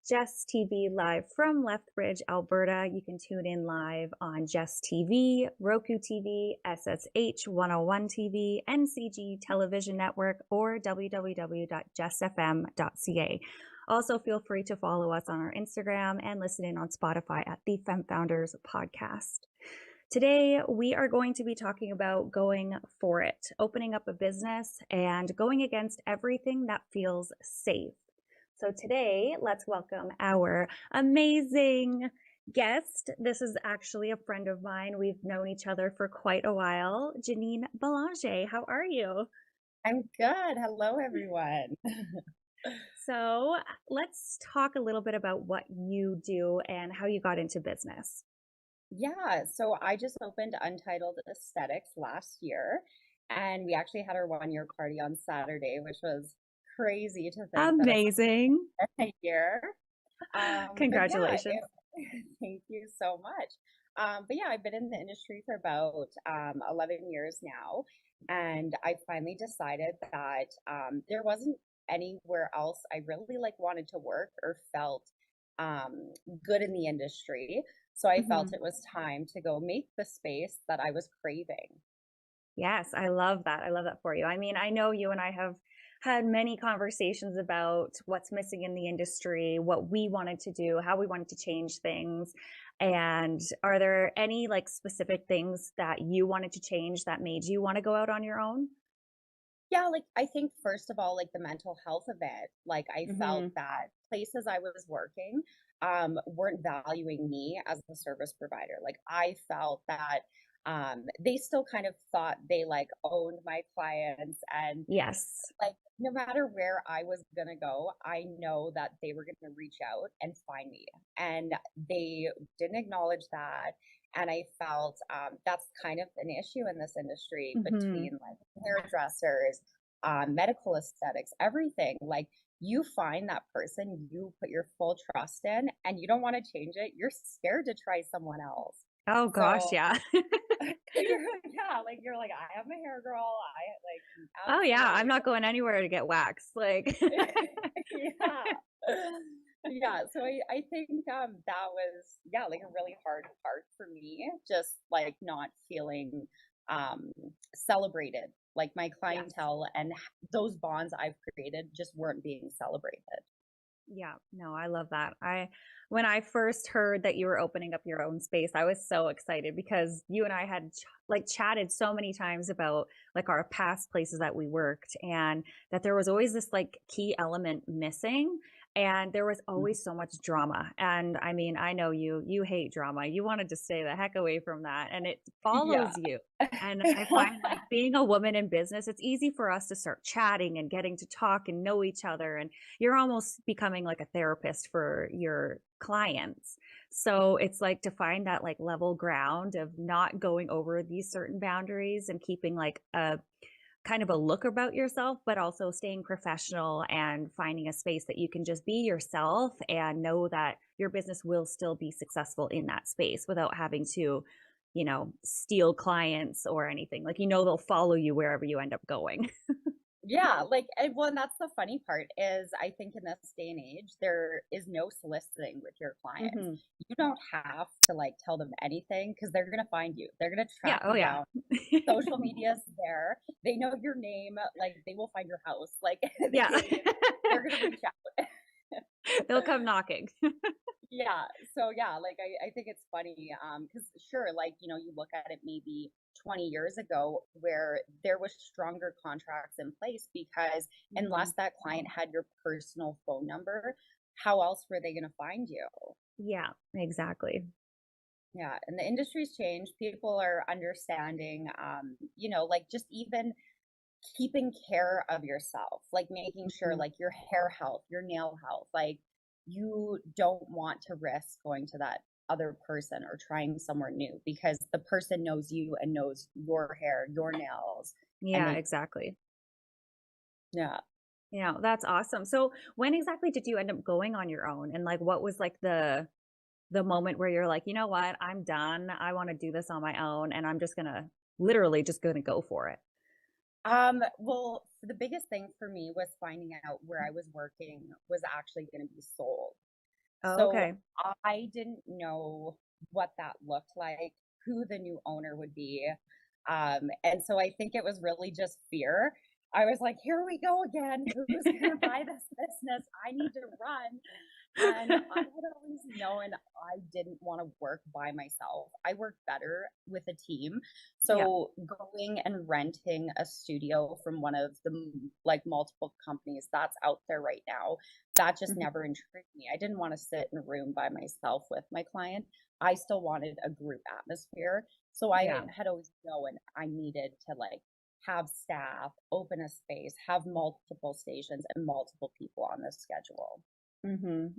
Jess TV live from Lethbridge, Alberta. You can tune in live on Jess TV, Roku TV, SSH 101 TV, NCG Television Network, or www.jessfm.ca. Also, feel free to follow us on our Instagram and listen in on Spotify at the Fem Founders podcast. Today, we are going to be talking about going for it, opening up a business, and going against everything that feels safe. So today, let's welcome our amazing guest. This is actually a friend of mine. We've known each other for quite a while. Janine Belanger, how are you? I'm good. Hello, everyone. So let's talk a little bit about what you do and how you got into business. Yeah, so I just opened Untitled Esthetics last year, and we actually had our 1 year party on Saturday, which was crazy to think that it's Amazing. been a year. But yeah, Congratulations. thank you so much. But yeah, I've been in the industry for about 11 years now, and I finally decided that there wasn't anywhere else I really wanted to work or felt good in the industry. So I felt Mhm. it was time to go make the space that I was craving. Yes, I love that. I love that for you. I mean, I know you and I have had many conversations about what's missing in the industry, what we wanted to do, how we wanted to change things. And are there any specific things that you wanted to change that made you want to go out on your own? Yeah, I think first of all, the mental health of it, I felt Hmm. that places I was working weren't valuing me as a service provider. I felt that they still kind of thought they owned my clients, and Yes. no matter where I was gonna go, I know that they were gonna reach out and find me. And they didn't acknowledge that. And I felt that's kind of an issue in this industry Hmm. between hairdressers, medical aesthetics, everything. You find that person you put your full trust in and you don't want to change it. You're scared to try someone else. Oh So gosh, yeah. yeah, you're like, I am a hair girl. Oh yeah, I'm Absolutely. not going anywhere to get waxed. Yeah. Yeah, so I think that was a really hard part for me, just not feeling celebrated. My Yes. clientele and those bonds I've created just weren't being celebrated. Yeah, no, I love that. When I first heard that you were opening up your own space, I was so excited because you and I had chatted so many times about our past places that we worked, and that there was always this key element missing, and there was always so much drama. And I mean, I know you hate drama. You wanted to stay the heck away from that, and it Yeah. follows you. And I find being a woman in business, it's easy for us to start chatting and getting to talk and know each other, and you're almost becoming like a therapist for your clients. So it's to find that level ground of not going over these certain boundaries and keeping a kind of a look about yourself, but also staying professional and finding a space that you can just be yourself and know that your business will still be successful in that space without having to, steal clients or anything. They'll follow you wherever you end up going. Yeah, and that's the funny part is I think in this day and age, there is no soliciting with your clients. Hmm. You don't have to tell them anything because they're gonna find you. They're gonna Yeah. track Oh, you yeah. down. Social media's there. They know your name. They will find your house. Yeah. They're gonna reach out. They'll come knocking. Yeah. So yeah, I think it's funny, because sure, you look at it maybe 20 years ago where there was stronger contracts in place because Mhm. unless that client had your personal phone number, how else were they gonna find you? Yeah, exactly. Yeah, and the industry's changed. People are understanding, just even keeping care of yourself, making sure Mhm. your hair health, your nail health, you don't want to risk going to that other person or trying somewhere new because the person knows you and knows your hair, your nails, and Yeah, they exactly. yeah. Yeah, that's awesome. So when exactly did you end up going on your own? And what was the moment where you're like, you know what, I'm done. I want to do this on my own and I'm just gonna literally just gonna go for it. Well, the biggest thing for me was finding out where I was working was actually going to be sold. Oh, So okay. I didn't know what that looked like, who the new owner would be. And so I think it was really just fear. I was like, here we go again. Who's going to buy this business? I need to run. And I had always known I didn't want to work by myself. I work better with a team. Yeah. So going and renting a studio from one of the like multiple companies that's out there right now, that just Mhm. never intrigued me. I didn't want to sit in a room by myself with my client. I still wanted a group atmosphere. So I Yeah. had always known I needed to like have staff, open a space, have multiple stations and multiple people on the schedule.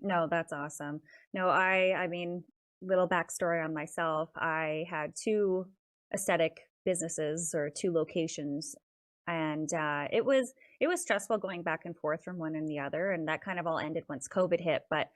No, that's awesome. No, I mean, little backstory on myself. I had two aesthetic businesses or two locations, and it was stressful going back and forth from one and the other, and that kind of all ended once COVID hit. But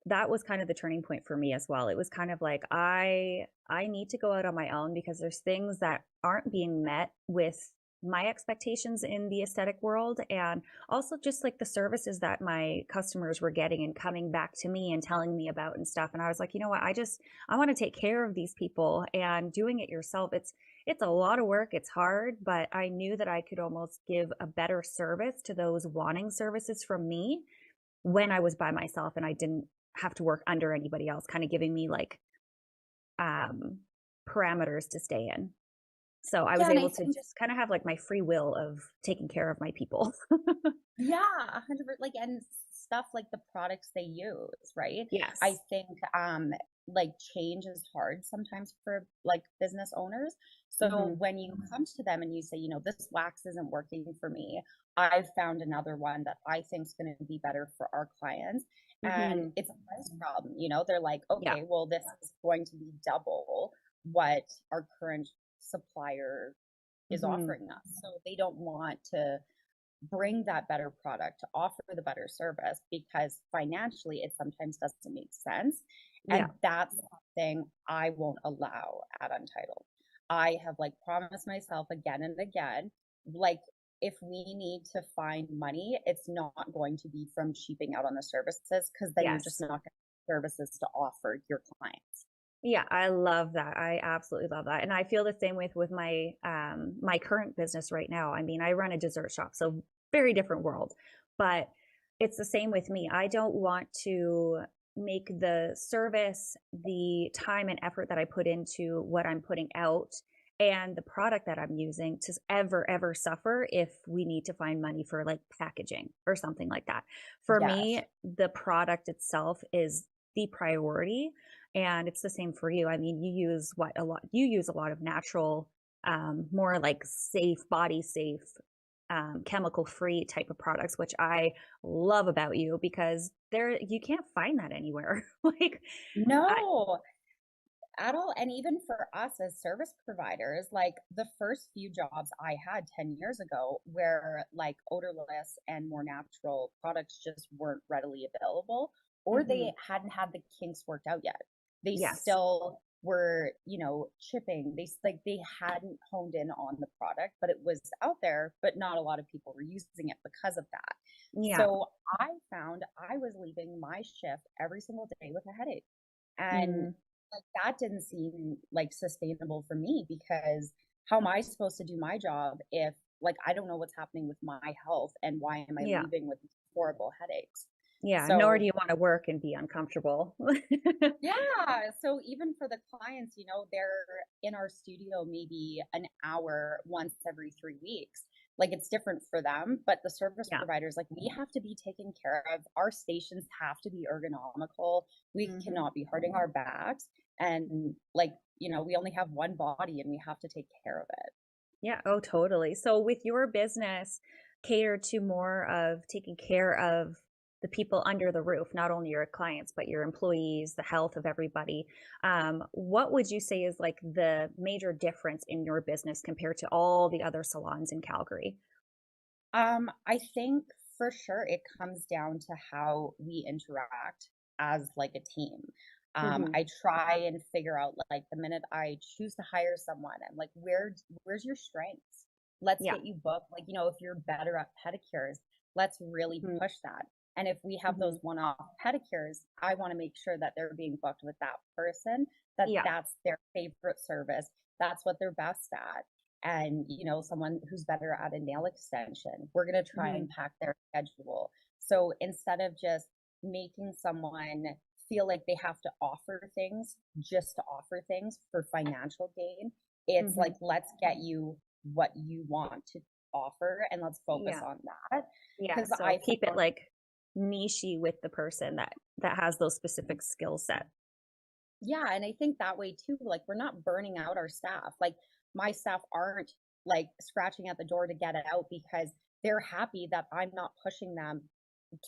that was kind of the turning point for me as well. It was kind of like I need to go out on my own because there's things that aren't being met with my expectations in the aesthetic world, and also just like the services that my customers were getting and coming back to me and telling me about and stuff. And I was like, you know what, I want to take care of these people, and doing it yourself, it's a lot of work, it's hard, but I knew that I could almost give a better service to those wanting services from me when I was by myself and I didn't have to work under anybody else, kind of giving me like um, parameters to stay in. So I was Yeah, and able I to think just kind of have like my free will of taking care of my people. yeah, 100 like and stuff like the products they use, right? I Yes. think like change is hard sometimes for like business owners. So Hmm. when you come to them and you say, this wax isn't working for me, I've found another one that I think is going to be better for our clients. And Hmm. it's a price problem, they're like, Yeah. okay, well, this is going to be double what our current supplier is Hmm. offering us. So they don't want to bring that better product, to offer the better service because financially it sometimes doesn't make sense. Yeah. And that's something I won't allow at Untitled. I have like promised myself again and again, like if we need to find money, it's not going to be from cheaping out on the services because then you're just Yes. not going to have services to offer your clients. Yeah, I love that. I absolutely love that. And I feel the same with my my current business right now. I mean, I run a dessert shop, so very different world. But it's the same with me. I don't want to make the service, the time and effort that I put into what I'm putting out and the product that I'm using to ever suffer if we need to find money for like packaging or something like that. For me, Yes. the product itself is the priority, and it's the same for you. I mean, you use a lot of natural, more like safe, body safe, chemical free type of products, which I love about you because you can't find that anywhere. Like, I, No, at all. And even for us as service providers, like the first few jobs I had 10 years ago, where like odorless and more natural products just weren't readily available, or mm-hmm, they hadn't had the kinks worked out yet. They yes, still were, chipping. They hadn't honed in on the product, but it was out there, but not a lot of people were using it because of that. yeah, So I found I was leaving my shift every single day with a headache. And mm, like that didn't seem like sustainable for me because how am I supposed to do my job if like I don't know what's happening with my health and why am I yeah, leaving with horrible headaches? yeah. Nor do So you want to work and be uncomfortable. yeah, so even for the clients, they're in our studio maybe an hour once every 3 weeks. Like it's different for them, but the service Yeah. providers, like we have to be taken care of. Our stations have to be ergonomical. We Hmm. cannot be hurting our backs. And like, we only have one body and we have to take care of it. Yeah. Oh, totally. So with your business cater to more of taking care of the people under the roof, not only your clients, but your employees, the health of everybody. What would you say is like the major difference in your business compared to all the other salons in Calgary? I think for sure it comes down to how we interact as like a team. Hmm. I try and figure out like the minute I choose to hire someone and like where's your strengths? Let's Yeah. get you booked. Like, if you're better at pedicures, let's really Hmm. push that. And if we have Hmm. those one-off pedicures, I want to make sure that they're being booked with that person, that Yeah. that's their favorite service, that's what they're best at. And, someone who's better at a nail extension, we're going to try Hmm. and pack their schedule. So instead of just making someone feel like they have to offer things just to offer things for financial gain, it's Hmm. like, let's get you what you want to offer and let's focus Yeah. on that. Yeah. Because So I keep it found, like nichey with the person that has those specific skill set. yeah, and I think that way too, like we're not burning out our staff. Like my staff aren't like scratching at the door to get it out because they're happy that I'm not pushing them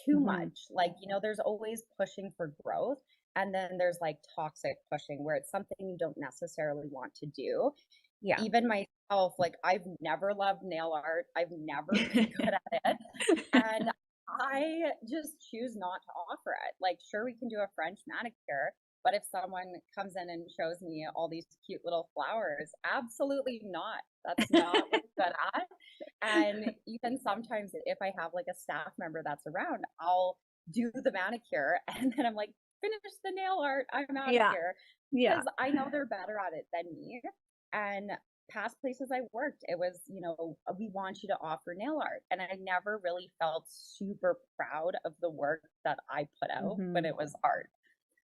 too Hmm. much. Like, there's always pushing for growth. And then there's like toxic pushing where it's something you don't necessarily want to do. Yeah. Even myself, like I've never loved nail art. I've never been good at it. And I just choose not to offer it. Like, sure, we can do a French manicure, but if someone comes in and shows me all these cute little flowers, absolutely not. That's not what I'm good at. And even sometimes if I have like a staff member that's around, I'll do the manicure and then I'm like, finish the nail art. I'm out of Yeah. here Yeah. because I know they're better at it than me. And past places I worked, it was, we want you to offer nail art. And I never really felt super proud of the work that I put out when Hmm. it was art.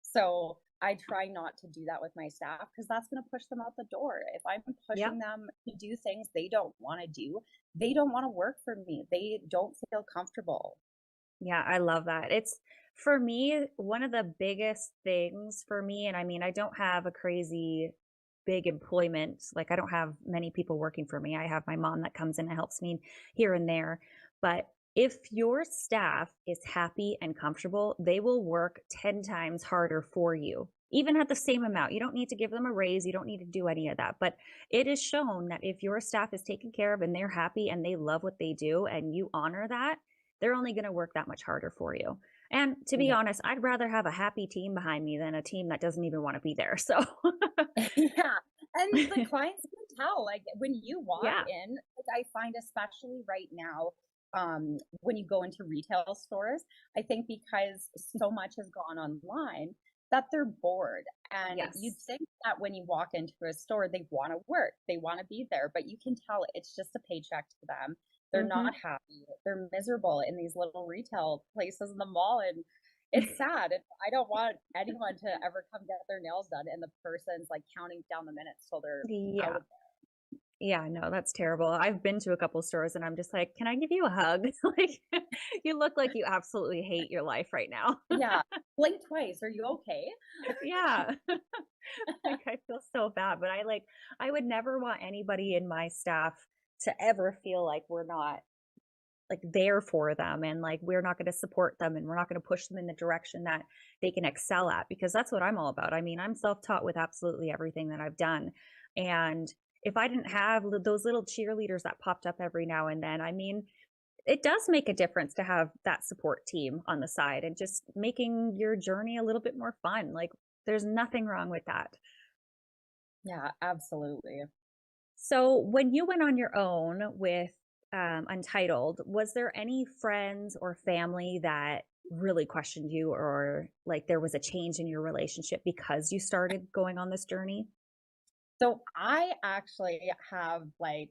So I try not to do that with my staff because that's going to push them out the door. If I'm Yeah. pushing them to do things they don't want to do, they don't want to work for me. They don't feel comfortable. Yeah, I love that. It's for me, one of the biggest things for me, and I mean, I don't have a crazy big employment. Like, I don't have many people working for me. I have my mom that comes in and helps me here and there. But if your staff is happy and comfortable, they will work 10 times harder for you, even at the same amount. You don't need to give them a raise. You don't need to do any of that. But it is shown that if your staff is taken care of and they're happy and they love what they do and you honor that, they're only going to work that much harder for you. And to be Yeah. honest, I'd rather have a happy team behind me than a team that doesn't even want to be there. So, Yeah. And the clients can tell, like when you walk yeah. in, like I find especially right now, when you go into retail stores, I think because so much has gone online that they're bored. And you'd Yes. think that when you walk into a store, they want to work, they want to be there, but you can tell it's just a paycheck to them. They're Hmm. not happy. They're miserable in these little retail places in the mall. And it's sad. I don't want anyone to ever come get their nails done and the person's like counting down the minutes till they're out Yeah. of Yeah, no, that's terrible. I've been to a couple stores and I'm just like, can I give you a hug? Like, you look like you absolutely hate your life right now. there. Yeah. Blink twice. Are you okay? Yeah. Like, I feel so bad, but I would never want anybody in my staff to ever feel like we're not like there for them and like we're not going to support them and we're not going to push them in the direction that they can excel at, because that's what I'm all about. I mean, I'm self-taught with absolutely everything that I've done. And if I didn't have those little cheerleaders that popped up every now and then, I mean, it does make a difference to have that support team on the side and just making your journey a little bit more fun. Like, there's nothing wrong with that. Yeah, absolutely. So, when you went on your own with Untitled, was there any friends or family that really questioned you, or like there was a change in your relationship because you started going on this journey? So I actually have like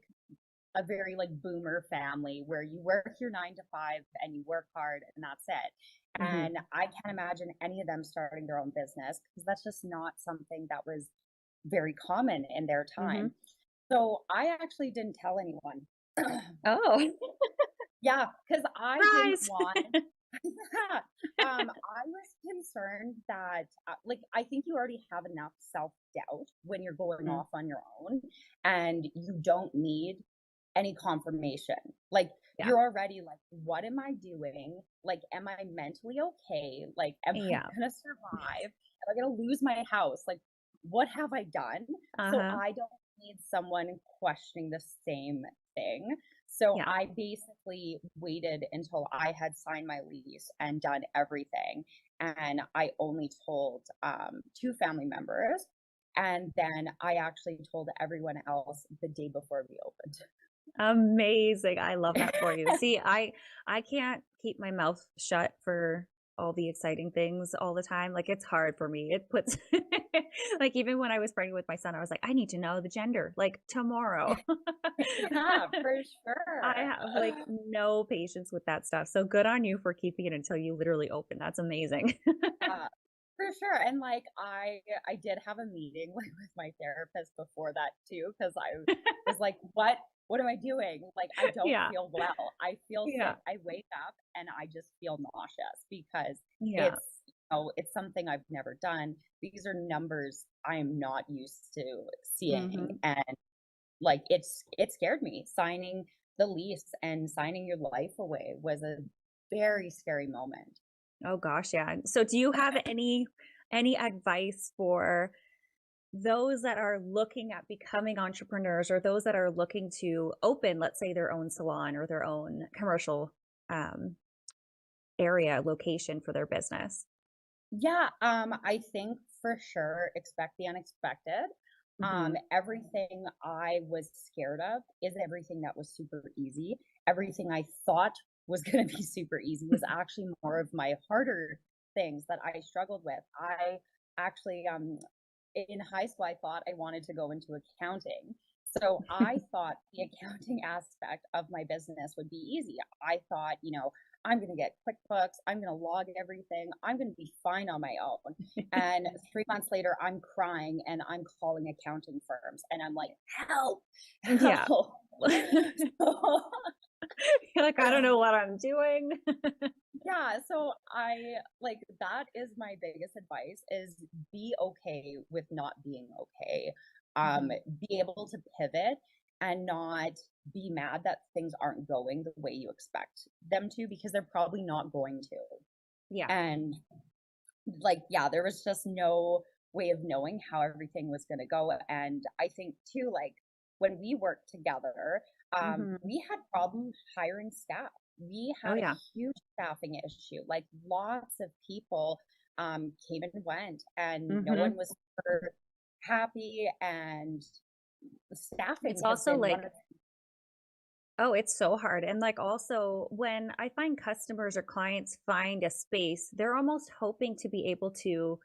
a very like boomer family where you work your 9 to 5 and you work hard and that's it. Hmm. And I can't imagine any of them starting their own business because that's just not something that was very common in their Hmm. time. So I actually didn't tell anyone. Oh, Yeah, because I didn't surprise. want. Yeah, I was concerned that, like, I think you already have enough self-doubt when you're going Mm. off on your own, and you don't need any confirmation. Like, Yeah. you're already like, "What am I doing? Like, am I mentally okay? Like, am I Yeah. gonna survive? Am I gonna lose my house? Like, what have I done?" So Uh-huh. I don't need someone questioning the same thing. So Yeah. I basically waited until I had signed my lease and done everything. And I only told two family members. And then I actually told everyone else the day before we opened. Amazing. I love that for you. See, I can't keep my mouth shut for all the exciting things all the time. Like it's hard for me. It puts like even when I was pregnant with my son, I was like, I need to know the gender like tomorrow. Yeah, for I sure. have like no patience with that stuff. So good on you for keeping it until you literally open. That's amazing. Uh, for sure. And like I did have a meeting like with my therapist before that too, because I was like, what am I doing? Like I don't Yeah. feel well. I feel Yeah. sick. I wake up and I just feel nauseous because Yeah. it's it's something I've never done. These are numbers I am not used to seeing. Hmm. And like it scared me. Signing the lease and signing your life away was a very scary moment. Oh gosh, yeah. So do you have any advice for those that are looking at becoming entrepreneurs or those that are looking to open, let's say, their own salon or their own commercial um, area location for their business? Yeah, I think for sure expect the unexpected. Hmm. Everything I was scared of is everything that was super easy. Everything I thought was going to be super easy was actually more of my harder things that I struggled with. I actually, in high school, I thought I wanted to go into accounting. So I thought the accounting aspect of my business would be easy. I thought, I'm going to get QuickBooks, I'm going to log everything, I'm going to be fine on my own. And 3 months later, I'm crying and I'm calling accounting firms and I'm like, help, Yeah. help. So, You're like, I don't know what I'm doing. yeah, so I like that is my biggest advice is be okay with not being okay. Um, Mhm. be able to pivot and not be mad that things aren't going the way you expect them to because they're probably not going to. Yeah. And like, yeah, there was just no way of knowing how everything was going to go. And I think too, like when we worked together, Hmm. we had problems hiring staff. We Oh had a yeah. huge staffing issue. Like lots of people came and went, and no one Hmm. was super happy. And It's staffing has also been one like, of oh, it's so hard. And like also when I find customers or clients find a space, they're almost hoping to be able to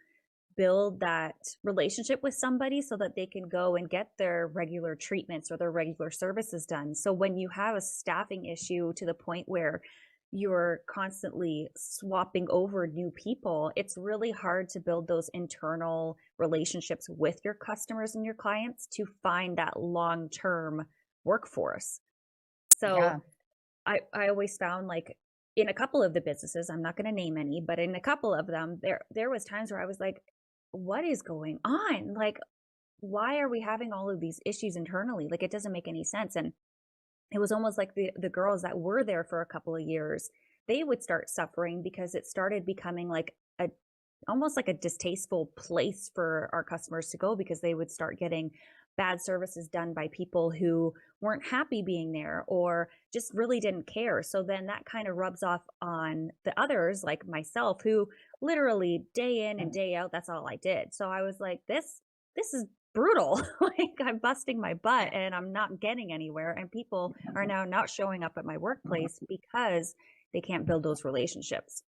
build that relationship with somebody so that they can go and get their regular treatments or their regular services done. So when you have a staffing issue to the point where you're constantly swapping over new people, it's really hard to build those internal relationships with your customers and your clients to find that long-term workforce. So yeah, I always found like in a couple of the businesses, I'm not going to name any, but in a couple of them, there was times where I was like, what is going on? Like, why are we having all of these issues internally? Like, it doesn't make any sense. And it was almost like the girls that were there for a couple of years, they would start suffering because it started becoming like a almost like a distasteful place for our customers to go because they would start getting bad services done by people who weren't happy being there or just really didn't care. So then that kind of rubs off on the others like myself who literally day in and day out that's all I did. So I was like this is brutal. Like I'm busting my butt and I'm not getting anywhere and people are now not showing up at my workplace because they can't build those relationships.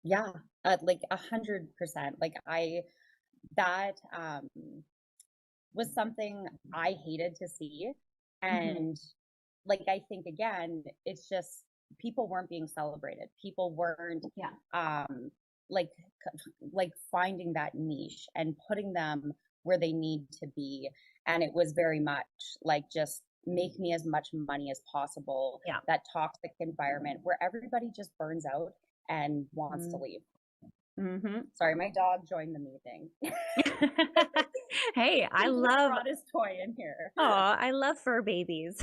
yeah, like 100%. Like I that was something I hated to see. Mhm. And like I think again, it's just people weren't being celebrated. People weren't Yeah. um like like finding that niche and putting them where they need to be. And it was very much like just make me as much money as possible. Yeah. That toxic environment where everybody just burns out and wants to Mm. leave. Mhm. Sorry, my dog joined the meeting. Hey, He just brought his toy in here. I love fur babies.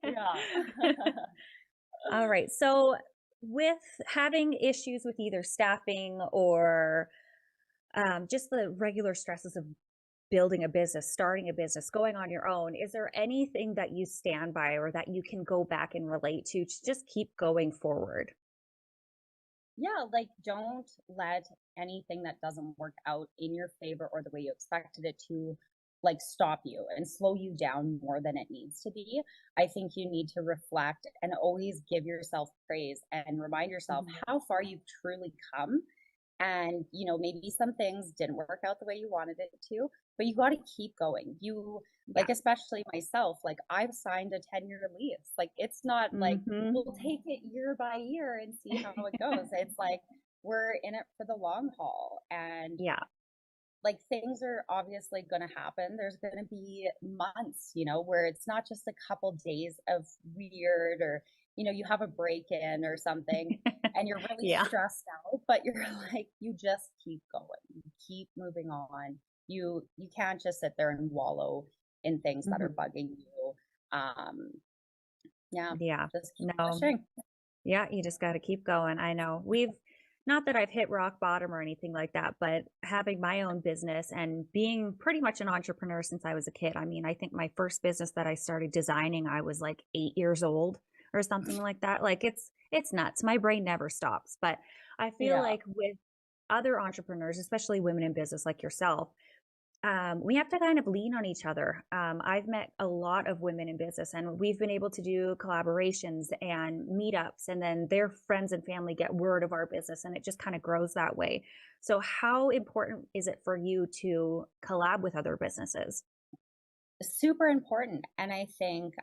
Yeah. All right. So with having issues with either staffing or just the regular stresses of building a business, starting a business, going on your own, is there anything that you stand by or that you can go back and relate to just keep going forward? Yeah, like don't let anything that doesn't work out in your favor or the way you expected it to like stop you and slow you down more than it needs to be. I think you need to reflect and always give yourself praise and remind yourself Mhm. how far you've truly come. And, you know, maybe some things didn't work out the way you wanted it to, but you got to keep going. You, Yeah. like, especially myself, like, I've signed a 10-year lease. Like, it's not like Mhm. we'll take it year by year and see how it goes. It's like we're in it for the long haul. And Yeah. like things are obviously going to happen. There's going to be months, you know, where it's not just a couple days of weird or, you know, you have a break in or something and you're really Yeah. stressed out, but you're like, you just keep going, you keep moving on. You can't just sit there and wallow in things that are Mhm. bugging you. Um, yeah, Yeah. just keep No. pushing. Yeah, you just got to keep going. I know. Not that I've hit rock bottom or anything like that, but having my own business and being pretty much an entrepreneur since I was a kid. I mean, I think my first business that I started designing, I was like 8 years old or something like that. Like it's nuts. My brain never stops. But I feel Yeah. like with other entrepreneurs, especially women in business like yourself, we have to kind of lean on each other. I've met a lot of women in business, and we've been able to do collaborations and meetups, and then their friends and family get word of our business, and it just kind of grows that way. So, how important is it for you to collab with other businesses? Super important. And I think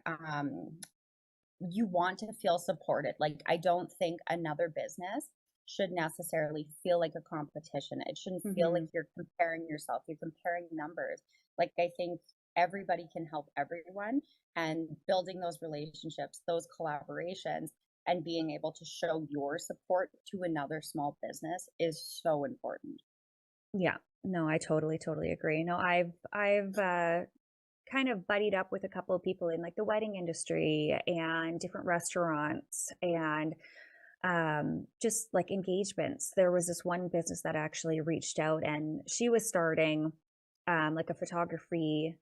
you want to feel supported. Like, I don't think another business should necessarily feel like a competition. It shouldn't feel like Hmm. you're comparing yourself, you're comparing numbers. Like, I think everybody can help everyone, and building those relationships, those collaborations, and being able to show your support to another small business is so important. Yeah, no, I totally agree. No, I've kind of buddied up with a couple of people in like the wedding industry and different restaurants and just like engagements. There was this one business that actually reached out and she was starting like a photography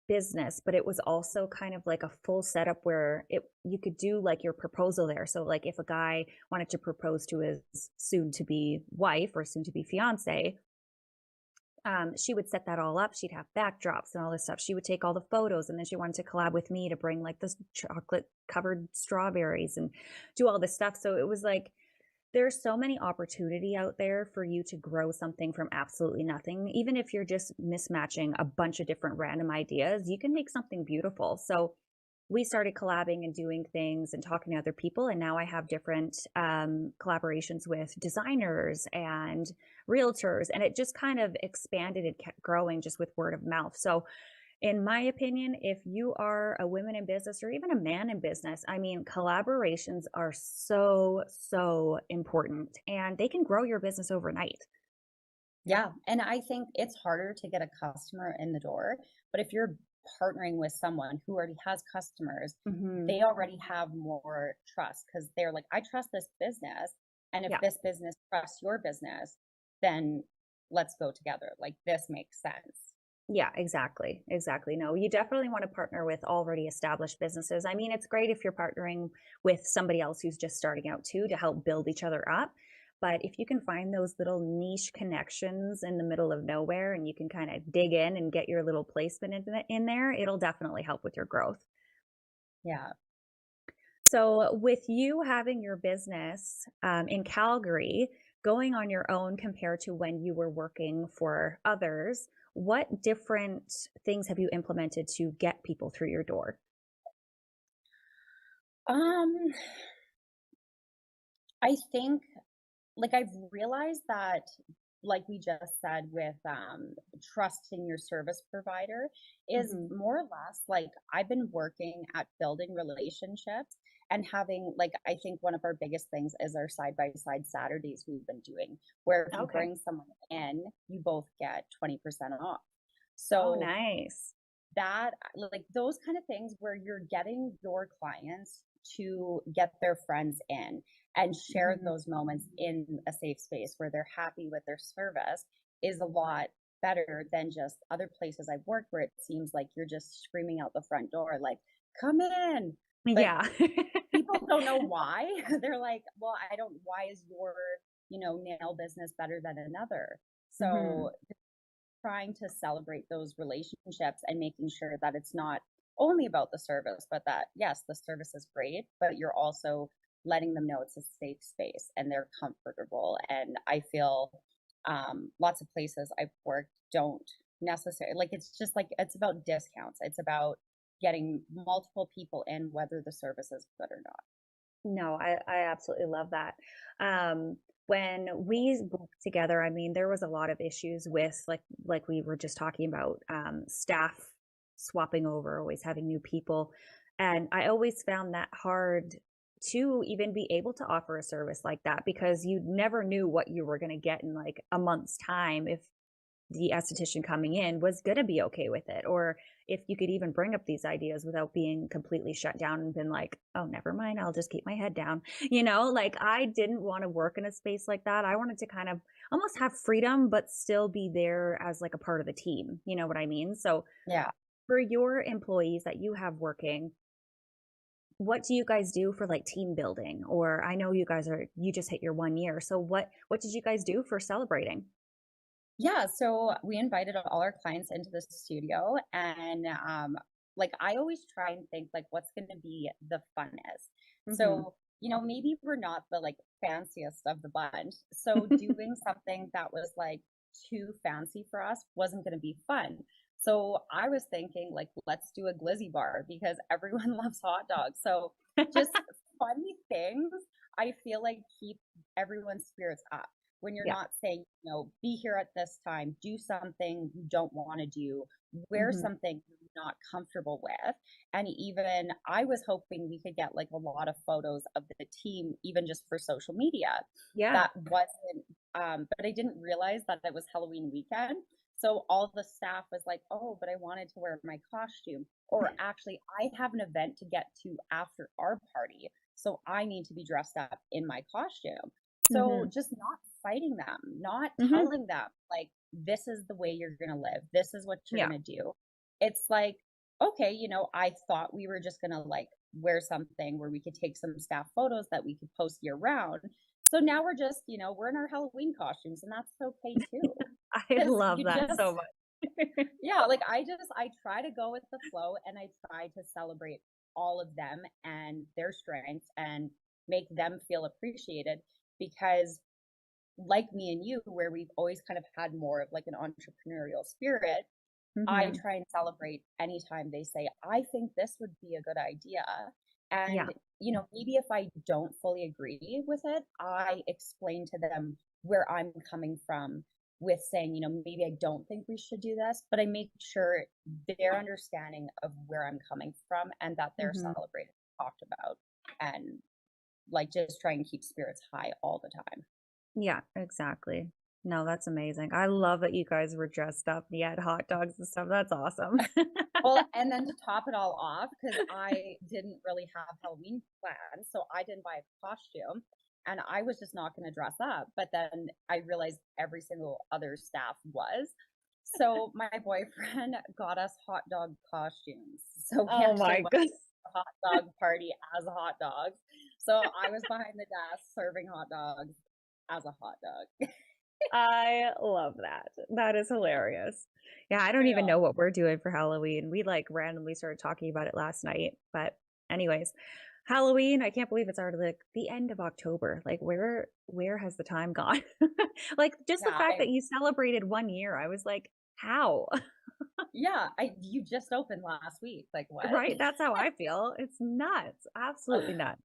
business, but it was also kind of like a full setup where it you could do like your proposal there. So like if a guy wanted to propose to his soon to be wife or soon to be fiance, she would set that all up. She'd have backdrops and all this stuff. She would take all the photos, and then she wanted to collab with me to bring like this chocolate covered strawberries and do all this stuff. So it was like there's so many opportunity out there for you to grow something from absolutely nothing. Even if you're just mismatching a bunch of different random ideas, you can make something beautiful. So we started collabing and doing things and talking to other people. And now I have different collaborations with designers and realtors. And it just kind of expanded and kept growing just with word of mouth. So, in my opinion, if you are a woman in business or even a man in business, I mean, collaborations are so important and they can grow your business overnight. Yeah, and I think it's harder to get a customer in the door, but if you're partnering with someone who already has customers, Hmm. they already have more trust because they're like, I trust this business, and if Yeah. this business trusts your business, then let's go together. Like this makes sense. Yeah, exactly. Exactly. No, you definitely want to partner with already established businesses. I mean, it's great if you're partnering with somebody else who's just starting out too to help build each other up. But if you can find those little niche connections in the middle of nowhere and you can kind of dig in and get your little placement in there, it'll definitely help with your growth. Yeah. So, with you having your business in Calgary, going on your own compared to when you were working for others, what different things have you implemented to get people through your door? Um, I think like I've realized that like we just said with trusting your service provider is Hmm. more or less like I've been working at building relationships and having like I think one of our biggest things is our side by side Saturdays we've been doing where if you Okay. bring someone in you both get 20% off. Oh, So nice. that like those kind of things where you're getting your clients to get their friends in and share Hmm. those moments in a safe space where they're happy with their service is a lot better than just other places I've worked where it seems like you're just screaming out the front door like come in, but Yeah. people don't know why. They're like, well, I don't, why is your, you know, nail business better than another? Hmm. So trying to celebrate those relationships and making sure that it's not only about the service, but that yes, the service is great, but you're also letting them know it's a safe space and they're comfortable. And I feel lots of places I've worked don't necessarily, like, it's just like, it's about discounts. It's about getting multiple people in, whether the service is good or not. No, I absolutely love that. When we worked together, I mean, there was a lot of issues with like we were just talking about, staff swapping over, always having new people. And I always found that hard to even be able to offer a service like that because you never knew what you were going to get in like a month's time if the esthetician coming in was going to be okay with it, or if you could even bring up these ideas without being completely shut down and been like, oh, never mind, I'll just keep my head down. Like I didn't want to work in a space like that. I wanted to kind of almost have freedom but still be there as like a part of the team, you know what I mean? So Yeah. for your employees that you have working, what do you guys do for like team building? Or I know you just hit your 1 year, so what did you guys do for celebrating? Yeah, so we invited all our clients into the studio, and like I always try and think like what's going to be the funnest. Hmm. So, maybe we're not the like fanciest of the bunch. So doing something that was like too fancy for us wasn't going to be fun. So I was thinking like let's do a glizzy bar because everyone loves hot dogs. So just funny things I feel like keep everyone's spirits up when you're Yeah. not saying, be here at this time, do something you don't want to do, wear Hmm. something you're not comfortable with. And even I was hoping we could get like a lot of photos of the team, even just for social media. Yeah. That wasn't, but I didn't realize that it was Halloween weekend. So all the staff was like, oh, but I wanted to wear my costume. Or actually, I have an event to get to after our party. So I need to be dressed up in my costume. So Hmm. just not fighting them, not Hmm. telling them like this is the way you're going to live. This is what you're Yeah. going to do. It's like, okay, I thought we were just going to like wear something where we could take some staff photos that we could post year round. So now we're just, we're in our Halloween costumes and that's okay too. I Because love you that just, so much. yeah, like I try to go with the flow and I try to celebrate all of them and their strengths and make them feel appreciated because like me and you, where we've always kind of had more of like an entrepreneurial spirit, I Hmm. try and celebrate anytime they say, I think this would be a good idea. Yeah. And, maybe if I don't fully agree with it, I explain to them where I'm coming from with saying, maybe I don't think we should do this, but I make sure they're understanding of where I'm coming from and that they're Hmm. celebrated, talked about, and like just try and keep spirits high all the time. Yeah, exactly. No, that's amazing. I love that you guys were dressed up and you had hot dogs and stuff. That's awesome. Well, and then to top it all off, because I didn't really have Halloween plans, so I didn't buy a costume and I was just not going to dress up. But then I realized every single other staff was. So my boyfriend got us hot dog costumes. So we Oh actually my went goodness. to the hot dog party as hot dogs. So I was behind the desk serving hot dogs as a hot dog. I love that. That is hilarious. Yeah, I don't even Yeah. know what we're doing for Halloween. We like randomly started talking about it last night. But anyways, Halloween, I can't believe it's already like the end of October. Like where has the time gone? Like just the Yeah, fact that you celebrated 1 year, I was like, how? you just opened last week. Like what? Right? That's how I feel. It's nuts. Absolutely nuts.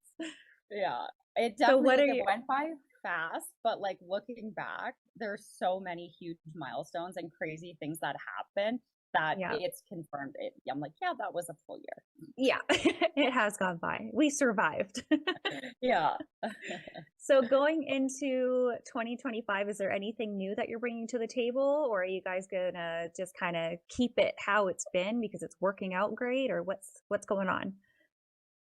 Yeah, it So definitely what are like it you went by fast, but like looking back, there's so many huge milestones and crazy things that happen that yeah. it's confirmed it. I'm like, yeah, that was a full year. Yeah, it has gone by. We survived. Yeah. So going into 2025, is there anything new that you're bringing to the table, or are you guys gonna just kind of keep it how it's been because it's working out great, or what's going on?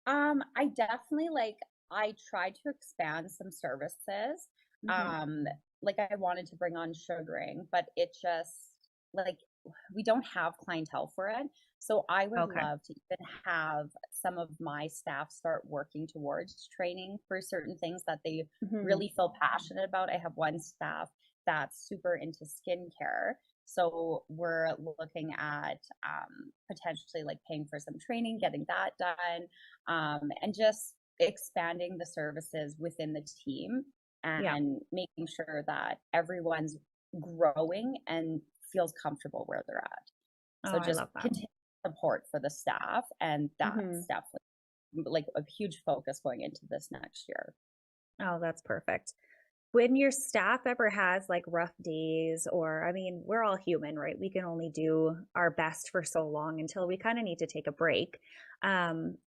I definitely I tried to expand some services. Hmm. Um, like I wanted to bring on sugaring, but it just like we don't have clientele for it. So I would Okay. love to even have some of my staff start working towards training for certain things that they Hmm. really feel passionate about. I have one staff that's super into skincare. So we're looking at potentially like paying for some training, getting that done, and just expanding the services within the team Yeah. and making sure that everyone's growing and feels comfortable where they're at. Oh, So I just love that. continue support for the staff, and Hmm. that's definitely like a huge focus going into this next year. Oh, that's perfect. When your staff ever has like rough days, or I mean, we're all human, right? We can only do our best for so long until we kind of need to take a break.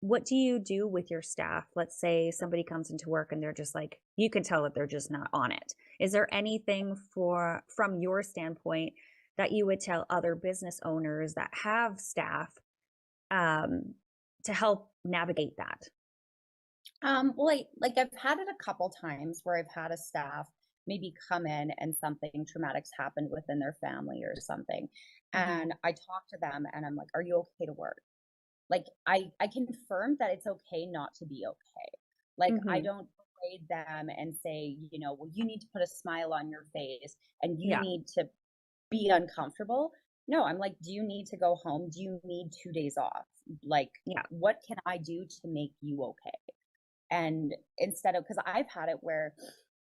What do you do with your staff? Let's say somebody comes into work and they're just like, you can tell that they're just not on it. Is there anything from your standpoint that you would tell other business owners that have staff um, to help navigate that? Well, like I've had it a couple times where I've had a staff maybe come in and something traumatic's happened within their family or something. Hmm. And I talk to them and I'm like, are you okay to work? Like I confirm that it's okay not to be okay. Like I Hmm. don't grade them and say, you know, well, you need to put a smile on your face and you Yeah. need to be uncomfortable. No, I'm like, do you need to go home? Do you need 2 days off? Like, Yeah. what can I do to make you okay? And instead of, because I've had it where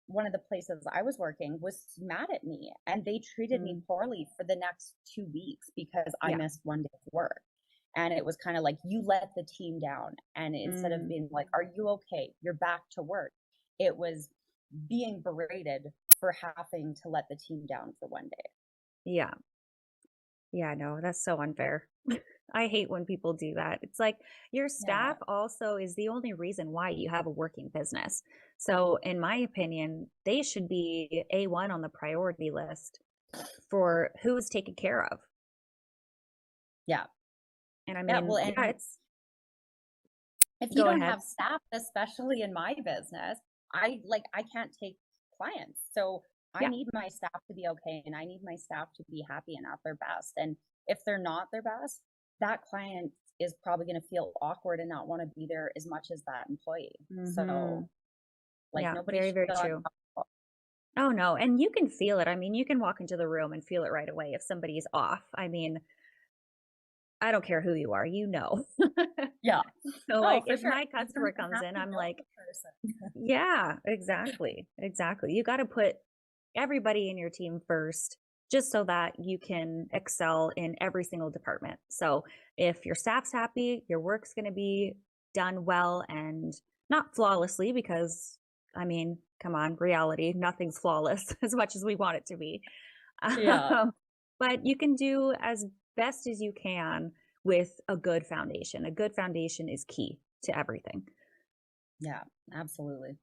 one of the places I was working was mad at me and they treated me Mm. poorly for the next 2 weeks because I Yeah. missed one day of work. And it was kind of like, you let the team down. And instead of Mm. being like, are you okay? You're back to work. It was being berated for having to let the team down for one day. Yeah. Yeah, no, that's so unfair. I hate when people do that. It's like your Yeah. staff also is the only reason why you have a working business. So, in my opinion, they should be A1 on the priority list for who is taken care of. Yeah. And I Yeah. mean, Well, yeah, and it's if you go don't ahead. have staff, especially in my business, I can't take clients. So I Yeah. need my staff to be okay and I need my staff to be happy and at their best. And if they're not their best, that client is probably going to feel awkward and not want to be there as much as that employee. So Hmm. like Yeah, nobody very, should very feel true. uncomfortable. Oh, no. And you can feel it. I mean, you can walk into the room and feel it right away if somebody's off. I mean, I don't care who you are, you know. Yeah. So, No, like, for if sure. my You customer don't even comes have in, to I'm know like, the person. yeah, exactly. Exactly. You got to put everybody in your team first just so that you can excel in every single department. So if your staff's happy, your work's going to be done well and not flawlessly because I mean, come on, reality, nothing's flawless as much as we want it to be. Yeah. Um, but you can do as best as you can with a good foundation. A good foundation is key to everything. Yeah, absolutely.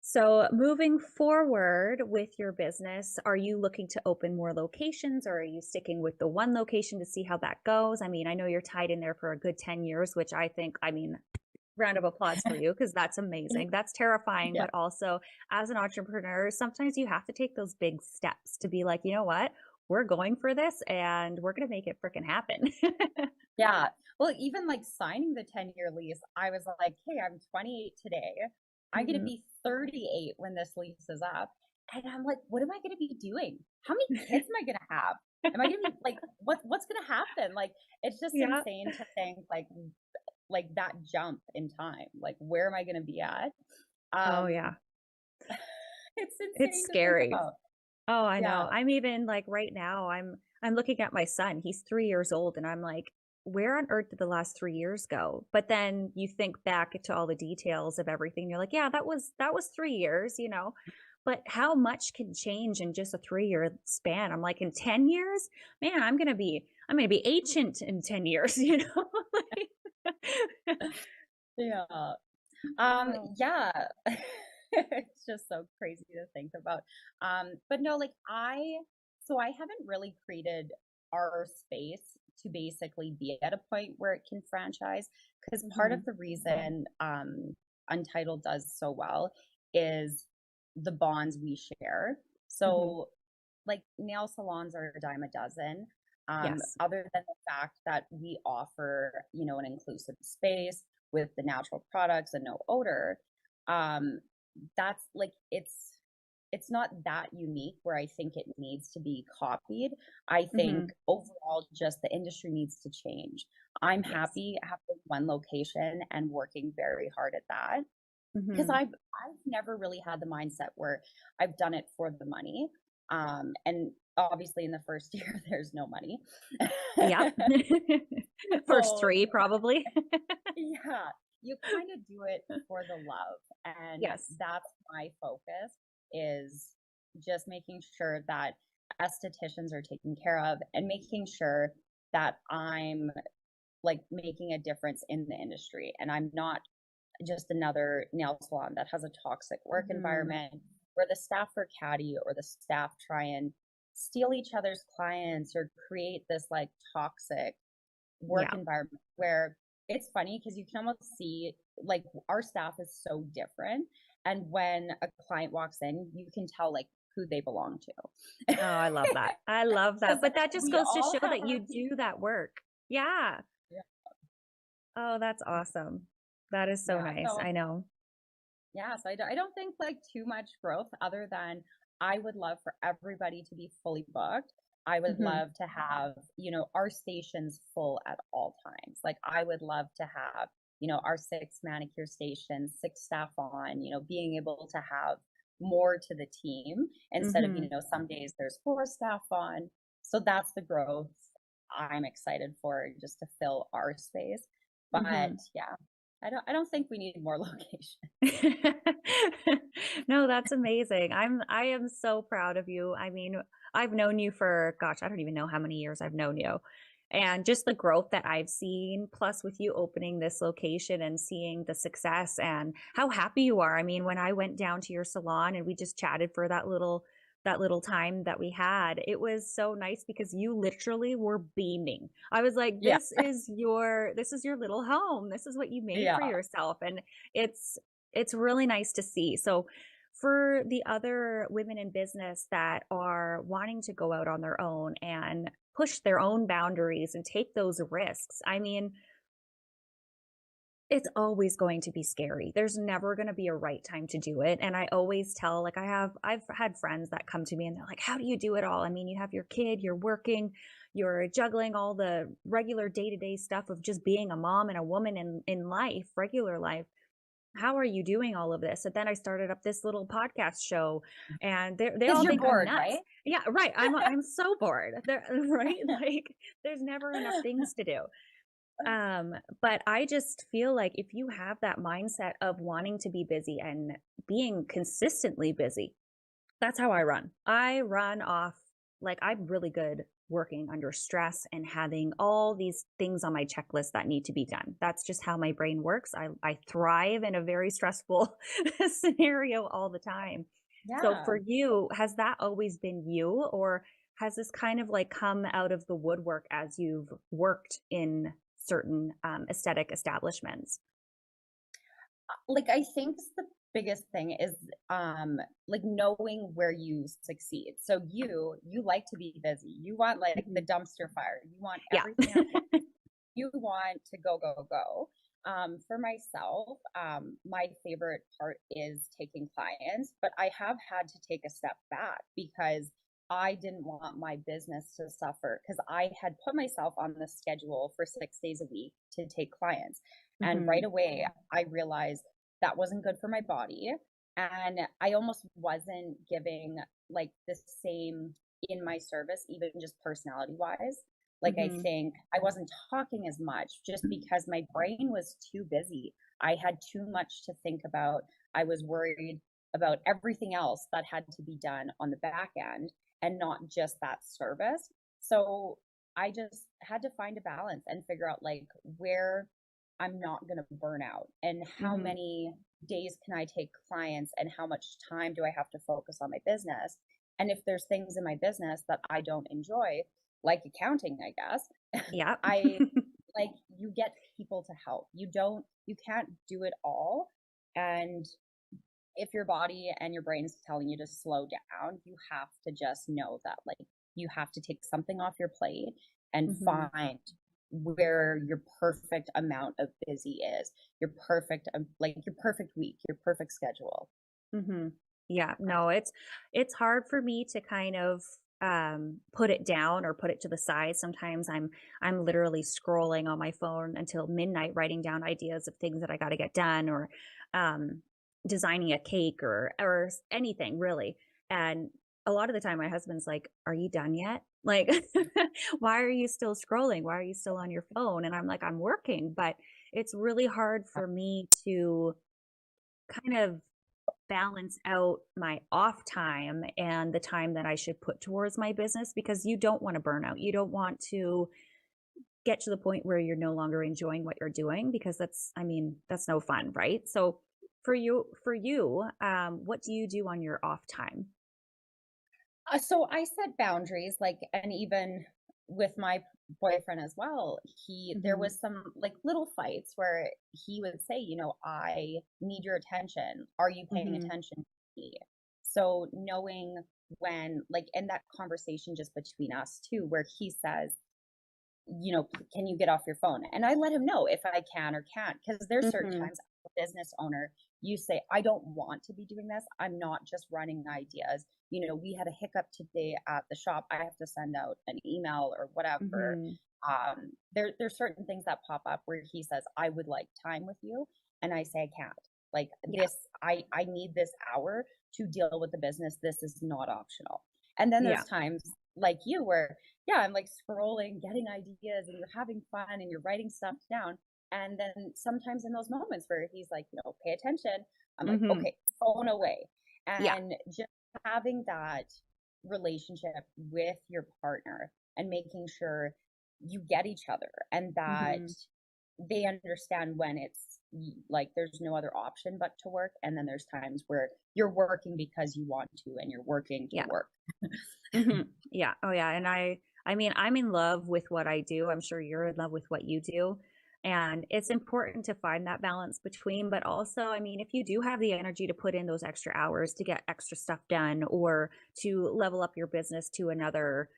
So, moving forward with your business, are you looking to open more locations or are you sticking with the one location to see how that goes? I mean, I know you're tied in there for a good 10 years, which I think, I mean, round of applause for you because that's amazing. That's terrifying. Yeah. But also, as an entrepreneur, sometimes you have to take those big steps to be like, you know what? We're going for this and we're going to make it freaking happen. Yeah. Well, even like signing the 10-year lease, I was like, hey, I'm 28 today. I'm going to Mhm. be 38 when this lease is up. And I'm like, what am I going to be doing? How many kids am I going to have? Am I going to be like, what's going to happen? Like, it's just Yeah. insane to think like that jump in time. Like, where am I going to be at? Oh, Um, yeah. it's It's insane to think scary. about. Oh, I Yeah. know. I'm even like right now, I'm looking at my son. He's 3 years old, and I'm like, where on earth did the last 3 years go? But then you think back to all the details of everything. You're like, yeah, that was 3 years, you know. But how much can change in just a 3 year span? I'm like, in 10 years, man, I'm gonna be ancient in 10 years, you know? Like, Yeah. oh. Yeah. It's just so crazy to think about. But no, like so I haven't really created our space to basically be at a point where it can franchise because part of Mhm. the reason Untitled does so well is the bonds we share. Mhm. So like nail salons are a dime a dozen. Yes. Other than the fact that we offer, you know, an inclusive space with the natural products and no odor, um, that's like it's not that unique where I think it needs to be copied. I think Hmm. overall, just the industry needs to change. I'm Yes. happy having one location and working very hard at that because Hmm. I've never really had the mindset where I've done it for the money. And obviously in the first year there's no money. Yep. First So three, probably. yeah, you kind of do it for the love. And Yes. that's my focus is just making sure that estheticians are taken care of and making sure that I'm like making a difference in the industry and I'm not just another nail salon that has a toxic work Hmm. environment where the staff are catty or the staff try and steal each other's clients or create this like toxic work Yeah. environment where it's funny because you can almost see like our staff is so different and when a client walks in you can tell like who they belong to Oh, I love that. I love that. because But that just we goes to all show have that our you do that work. Yeah. yeah, Oh, that's awesome. That is so yeah. nice. So I know. yeah, so I don't think like too much growth other than I would love for everybody to be fully booked. I would Hmm. love to have, you know, our stations full at all times. Like I would love to have, you know, our 6 manicure stations, 6 staff on, you know, being able to have more to the team instead of, you Hmm. know, some days there's 4 staff on. So that's the growth I'm excited for just to fill our space. But Hmm. yeah, I don't think we need more location. No, that's amazing. I am so proud of you. I mean, I've known you for, gosh, I don't even know how many years I've known you. And just the growth that I've seen, plus with you opening this location and seeing the success and how happy you are. I mean, when I went down to your salon and we just chatted for that little time that we had, it was so nice because you literally were beaming. I was like, Yeah. this is your little home. This is what you made for Yeah. yourself. And it's it's really nice to see. So for the other women in business that are wanting to go out on their own and push their own boundaries and take those risks, I mean, it's always going to be scary. There's never going to be a right time to do it. And I always tell, like, I've had friends that come to me and they're like, how do you do it all? I mean, you have your kid, you're working, you're juggling all the regular day to day stuff of just being a mom and a woman in life, regular life. How are you doing all of this? And then I started up this little podcast show and they Because all you're think I'm bored, nuts. right? Yeah, right. I'm so bored. There, right? Like there's never enough things to do. But I just feel like if you have that mindset of wanting to be busy and being consistently busy, that's how I run. I run off, like, I'm really good working under stress and having all these things on my checklist that need to be done. That's just how my brain works. I thrive in a very stressful scenario all the time. So Yeah. for you, has that always been you, or has this kind of like come out of the woodwork as you've worked in certain aesthetic establishments? Like I think the biggest thing is like knowing where you succeed. So you like to be busy. You want like the Mhm. dumpster fire. You want Yeah. everything at once. You want to go, go, go. For myself, my favorite part is taking clients, but I have had to take a step back because I didn't want my business to suffer because I had put myself on the schedule for 6 days a week to take clients. And right Hmm. away, I realized that wasn't good for my body. And I almost wasn't giving like the same in my service, even just personality wise. Like I Hmm. think I wasn't talking as much just because my brain was too busy. I had too much to think about. I was worried about everything else that had to be done on the back end and not just that service. So I just had to find a balance and figure out like where I'm not going to burn out and how Hmm. many days can I take clients and how much time do I have to focus on my business. And if there's things in my business that I don't enjoy, like accounting, I guess, Yeah. I like you get people to help. You can't do it all. And if your body and your brain is telling you to slow down, you have to just know that like you have to take something off your plate and Mm-hmm. find where your perfect amount of busy is, your perfect, like your perfect week, your perfect schedule. Mm-hmm. Yeah, no, it's hard for me to kind of put it down or put it to the side. Sometimes I'm literally scrolling on my phone until midnight writing down ideas of things that I got to get done, or um designing a cake, or anything really. And a lot of the time my husband's like, "Are you done yet? Like why are you still scrolling? Why are you still on your phone?" And I'm like, "I'm working." But it's really hard for me to kind of balance out my off time and the time that I should put towards my business, because you don't want to burn out. You don't want to get to the point where you're no longer enjoying what you're doing, because that's, I mean, that's no fun, right? So for you, what do you do on your off time? So I set boundaries, like, and even with my boyfriend as well, there Mm-hmm. was some like little fights where he would say, I need your attention. Are you paying Mm-hmm. attention to me? So knowing when, like, in that conversation just between us too, where he says, can you get off your phone? And I let him know if I can or can't, because there's certain Mm-hmm. times as a business owner, you say, I don't want to be doing this. I'm not just running ideas. We had a hiccup today at the shop. I have to send out an email or whatever. Mm-hmm. There's certain things that pop up where he says, I would like time with you. And I say, I can't. Like Yeah. this, I need this hour to deal with the business. This is not optional. And then Yeah. there's times like you where, yeah, I'm like scrolling, getting ideas, and you're having fun and you're writing stuff down. And then sometimes in those moments where he's like, pay attention, I'm like, Mm-hmm. okay, phone away. Yeah. And just having that relationship with your partner and making sure you get each other and that Mm-hmm. they understand when it's like there's no other option but to work. And then there's times where you're working because you want to and you're working to Yeah. work. Mm-hmm. Yeah. Oh yeah. And I mean, I'm in love with what I do. I'm sure you're in love with what you do. And it's important to find that balance between, but also, I mean, if you do have the energy to put in those extra hours to get extra stuff done, or to level up your business to another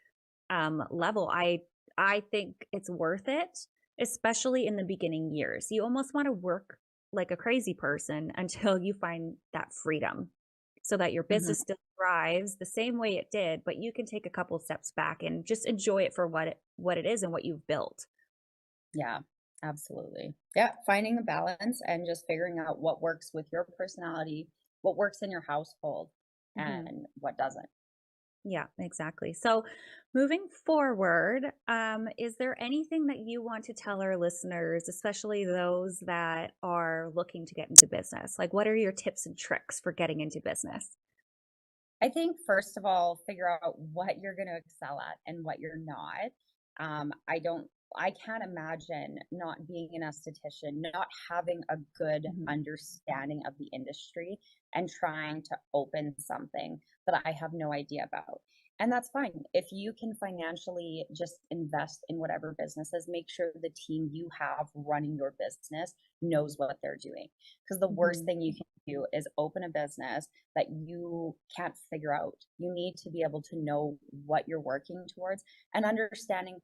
level, I think it's worth it, especially in the beginning years. You almost want to work like a crazy person until you find that freedom, so that your Mhm. business still thrives the same way it did, but you can take a couple steps back and just enjoy it for what it is and what you've built. Yeah, absolutely. Yeah, finding a balance and just figuring out what works with your personality, what works in your household, Mm-hmm. and what doesn't. Yeah, exactly. So, moving forward, is there anything that you want to tell our listeners, especially those that are looking to get into business? Like, what are your tips and tricks for getting into business? I think first of all, figure out what you're going to excel at and what you're not. I can't imagine not being an esthetician, not having a good Hmm. understanding of the industry and trying to open something that I have no idea about. And that's fine. If you can financially just invest in whatever businesses, make sure the team you have running your business knows what they're doing. Because the worst Hmm. thing you can do is open a business that you can't figure out. You need to be able to know what you're working towards and understanding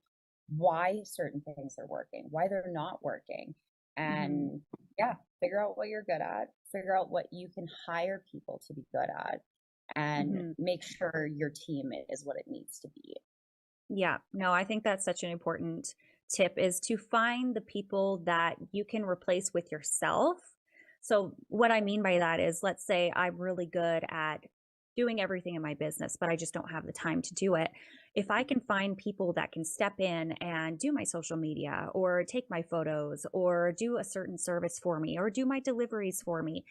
why certain things are working, why they're not working. Hmm. And yeah, figure out what you're good at, figure out what you can hire people to be good at, and Hmm. make sure your team is what it needs to be. Yeah, no, I think that's such an important tip, is to find the people that you can replace with yourself. So, what I mean by that is, let's say I'm really good at doing everything in my business, but I just don't have the time to do it. If I can find people that can step in and do my social media, or take my photos, or do a certain service for me, or do my deliveries for me,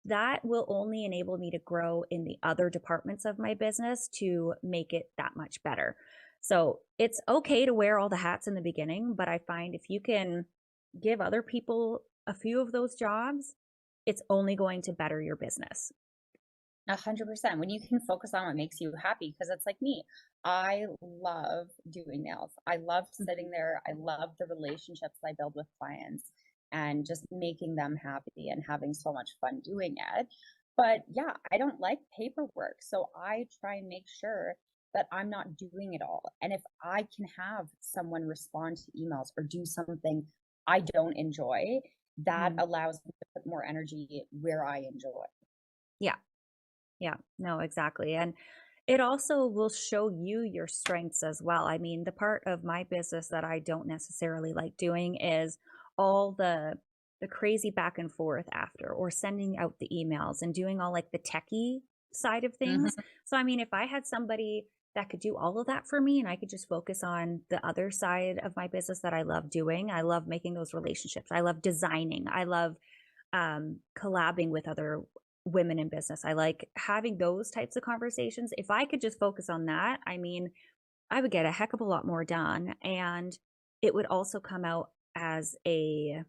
that will only enable me to grow in the other departments of my business to make it that much better. So it's okay to wear all the hats in the beginning, but I find if you can give other people a few of those jobs, it's only going to better your business. 100%. When you can focus on what makes you happy, because it's like me, I love doing nails. I love sitting there. I love the relationships I build with clients and just making them happy and having so much fun doing it. But yeah, I don't like paperwork. So I try and make sure that I'm not doing it all. And if I can have someone respond to emails or do something I don't enjoy, that Mhm. allows me to put more energy where I enjoy. Yeah. Yeah. No, exactly. And it also will show you your strengths as well. I mean, the part of my business that I don't necessarily like doing is all the crazy back and forth after, or sending out the emails and doing all like the techie side of things. Mhm. So I mean, if I had somebody that could do all of that for me and I could just focus on the other side of my business that I love doing. I love making those relationships. I love designing. I love collabing with other women in business. I like having those types of conversations. If I could just focus on that, I mean, I would get a heck of a lot more done. And it would also come out as I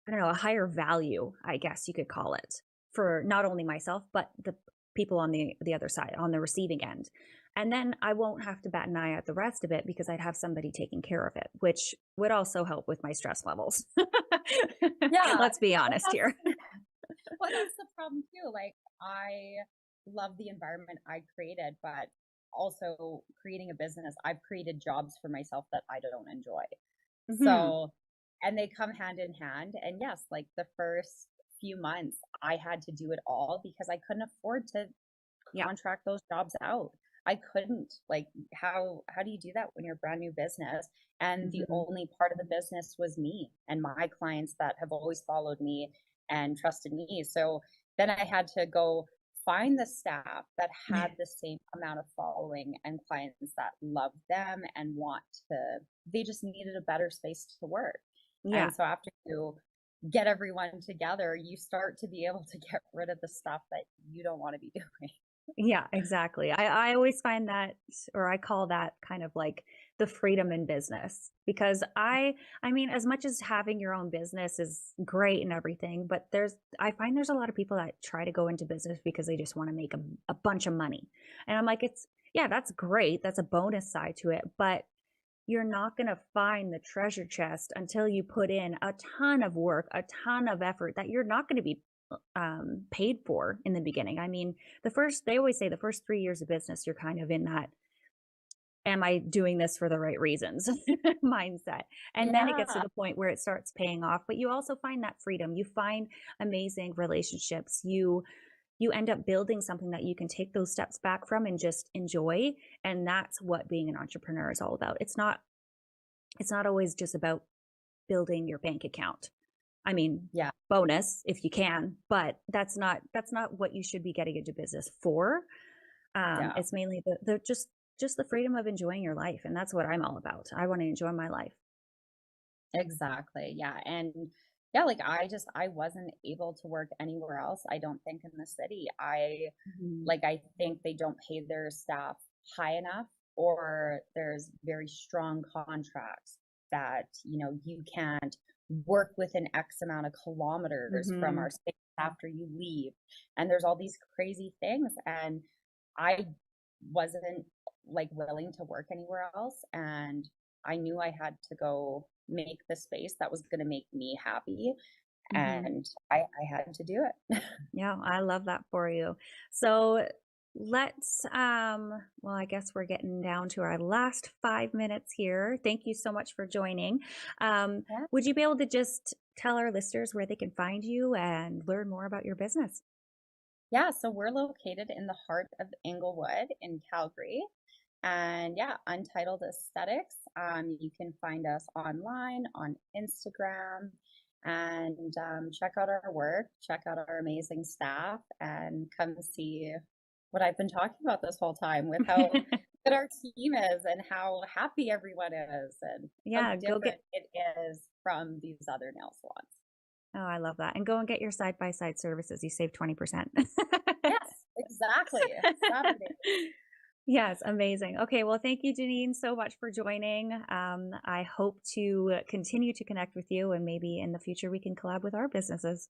don't know, a higher value, I guess you could call it, for not only myself, but the people on the other side, on the receiving end. And then I won't have to bat an eye at the rest of it because I'd have somebody taking care of it, which would also help with my stress levels. Yeah. Let's be Well, honest here. that's the problem too. Like, I love the environment I created, but also creating a business, I've created jobs for myself that I don't enjoy. Hmm. So, and they come hand in hand. And yes, like the first few months, I had to do it all because I couldn't afford to Yeah. contract those jobs out. I couldn't. Like, how do you do that when you're a brand new business? And the Hmm. only part of the business was me and my clients that have always followed me and trusted me. So then I had to go find the staff that had the same amount of following and clients that love them and want to, they just needed a better space to work. Yeah. And so after you get everyone together, you start to be able to get rid of the stuff that you don't want to be doing. Yeah, exactly. I always find that, or I call that kind of like the freedom in business, because I mean, as much as having your own business is great and everything, but I find there's a lot of people that try to go into business because they just want to make a bunch of money. And I'm like, yeah, that's great. That's a bonus side to it, but you're not going to find the treasure chest until you put in a ton of work, a ton of effort that you're not going to be paid for in the beginning. I mean, they always say the first 3 years of business, you're kind of in that, am I doing this for the right reasons mindset. And then it gets to Yeah, the point where it starts paying off, but you also find that freedom. You find amazing relationships. You end up building something that you can take those steps back from and just enjoy. And that's what being an entrepreneur is all about. It's not always just about building your bank account. I mean, yeah, bonus if you can, but that's not what you should be getting into business for. yeah, It's mainly the just the freedom of enjoying your life, and that's what I'm all about. I want to enjoy my life. exactly. Yeah. And yeah, like I wasn't able to work anywhere else. I don't think in the city. Mhm. I think they don't pay their staff high enough, or there's very strong contracts that, you can't work within X amount of kilometers from our Mhm. space after you leave. And there's all these crazy things. And I wasn't like willing to work anywhere else. And I knew I had to go make the space that was going to make me happy. Mhm. And I had to do it. Yeah, I love that for you. So let's well, I guess we're getting down to our last 5 minutes here. Thank you so much for joining. Yeah. Would you be able to just tell our listeners where they can find you and learn more about your business? Yeah. So we're located in the heart of Inglewood in Calgary. And yeah, Untitled Esthetics. You can find us online on Instagram and check out our work, check out our amazing staff, and come see what I've been talking about this whole time with how good our team is and how happy everyone is and how Yeah, go different get it is from these other nail salons. Oh, I love that. And go and get your side-by-side services. You save 20%. Yes, exactly. Saturday. Yes, amazing. Okay, well, thank you, Janine, so much for joining. I hope to continue to connect with you, and maybe in the future we can collab with our businesses.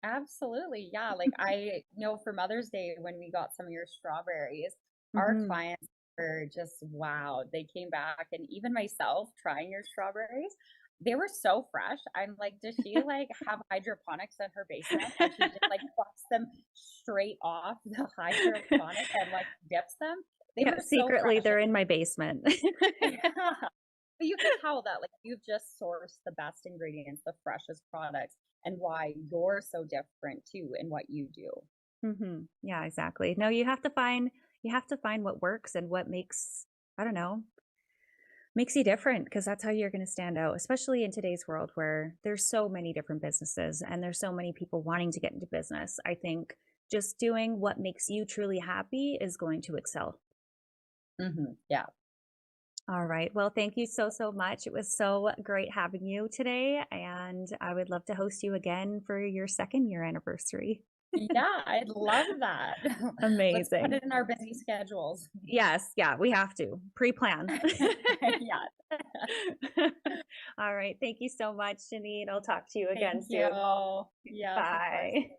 Absolutely. Yeah. Like, I know for Mother's Day when we got some of your strawberries, our Hmm. clients were just wow. They came back, and even myself trying your strawberries, they were so fresh. I'm like, does she like have hydroponics in her basement and she just like plucks them straight off the hydroponic and like dips them? They Yeah, were so secretly fresh. they're in my basement. Yeah. But you can tell that like you've just sourced the best ingredients, the freshest products, and why you're so different too in what you do. Yeah, exactly. No, you have to find what works and what makes, I don't know, makes you different, because that's how you're going to stand out, especially in today's world where there's so many different businesses and there's so many people wanting to get into business. I think just doing what makes you truly happy is going to excel. Yeah. All right. Well, thank you so, so much. It was so great having you today. And I would love to host you again for your 2nd-year anniversary. Yeah, I'd love that. Let's put Amazing. it in our busy schedules. Yes. Yeah, we have to pre-plan. Yeah. All right. Thank you so much, Janine. I'll talk to you again Thank soon. you. Yes, of course. Bye.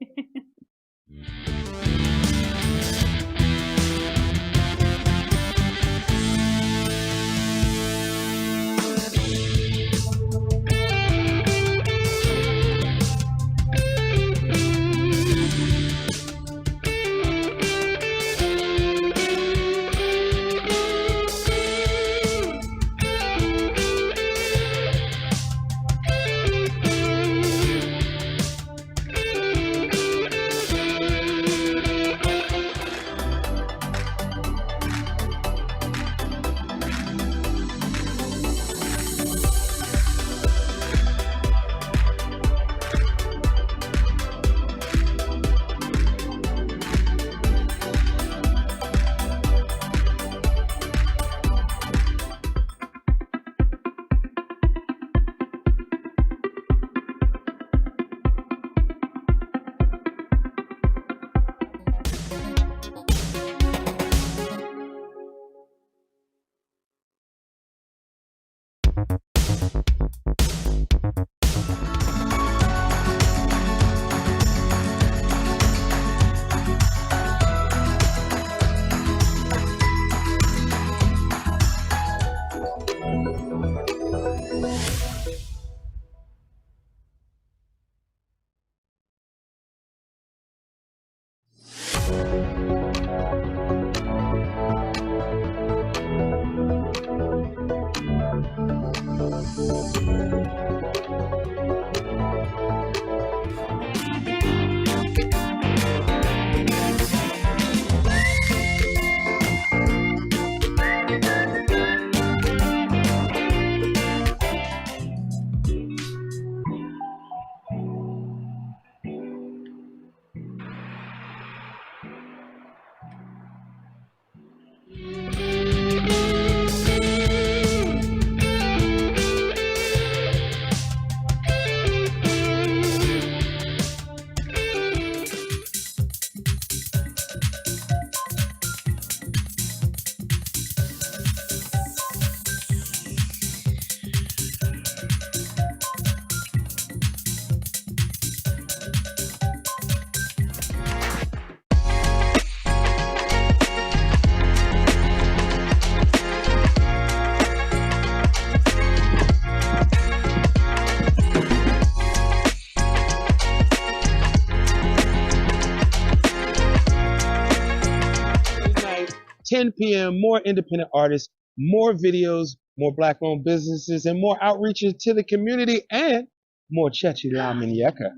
Night, 10 p.m., more independent artists, more videos, more Black-owned businesses, and more outreaches to the community, and more Chechi La Muñeca.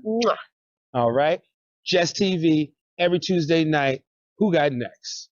All right? Jess TV, every Tuesday night. Who got next?